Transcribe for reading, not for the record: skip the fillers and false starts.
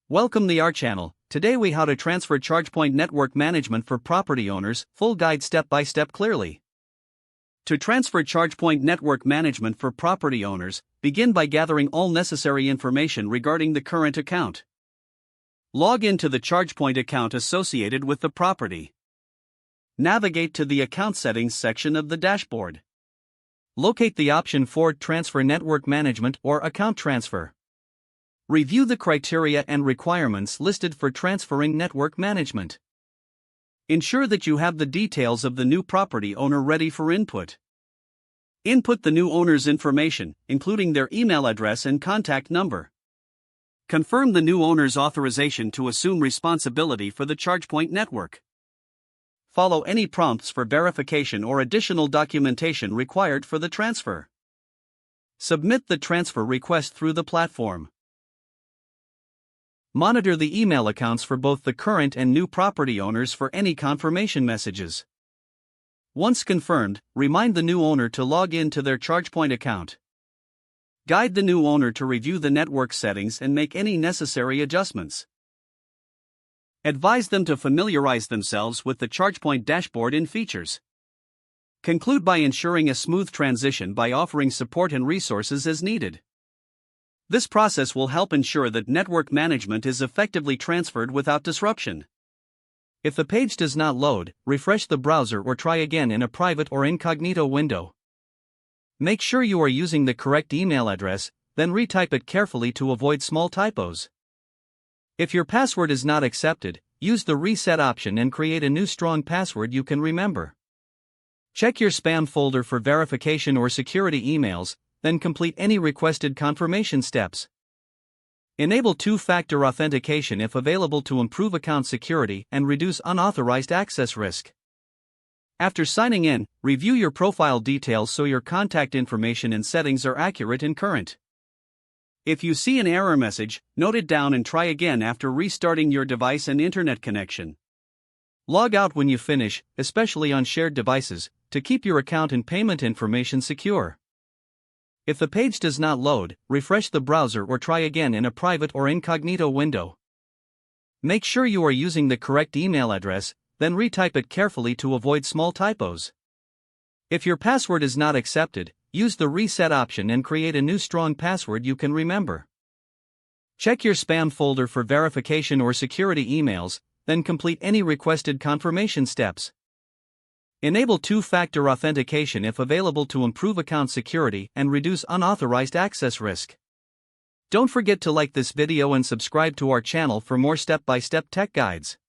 Welcome to our channel. Today we how to transfer ChargePoint network management for property owners, full guide step by step clearly. To transfer ChargePoint network management for property owners, begin by gathering all necessary information regarding the current account. Log into the ChargePoint account associated with the property. Navigate to the account settings section of the dashboard. Locate the option for Transfer Network Management or Account Transfer. Review the criteria and requirements listed for transferring network management. Ensure that you have the details of the new property owner ready for input. Input the new owner's information, including their email address and contact number. Confirm the new owner's authorization to assume responsibility for the ChargePoint network. Follow any prompts for verification or additional documentation required for the transfer. Submit the transfer request through the platform. Monitor the email accounts for both the current and new property owners for any confirmation messages. Once confirmed, remind the new owner to log in to their ChargePoint account. Guide the new owner to review the network settings and make any necessary adjustments. Advise them to familiarize themselves with the ChargePoint dashboard and features. Conclude by ensuring a smooth transition by offering support and resources as needed. This process will help ensure that network management is effectively transferred without disruption. If the page does not load, refresh the browser or try again in a private or incognito window. Make sure you are using the correct email address, then retype it carefully to avoid small typos. If your password is not accepted, use the reset option and create a new strong password you can remember. Check your spam folder for verification or security emails, then complete any requested confirmation steps. Enable two-factor authentication if available to improve account security and reduce unauthorized access risk. After signing in, review your profile details so your contact information and settings are accurate and current. If you see an error message, note it down and try again after restarting your device and internet connection. Log out when you finish, especially on shared devices, to keep your account and payment information secure. If the page does not load, refresh the browser or try again in a private or incognito window. Make sure you are using the correct email address, then retype it carefully to avoid small typos. If your password is not accepted, use the reset option and create a new strong password you can remember. Check your spam folder for verification or security emails, then complete any requested confirmation steps. Enable two-factor authentication if available to improve account security and reduce unauthorized access risk. Don't forget to like this video and subscribe to our channel for more step-by-step tech guides.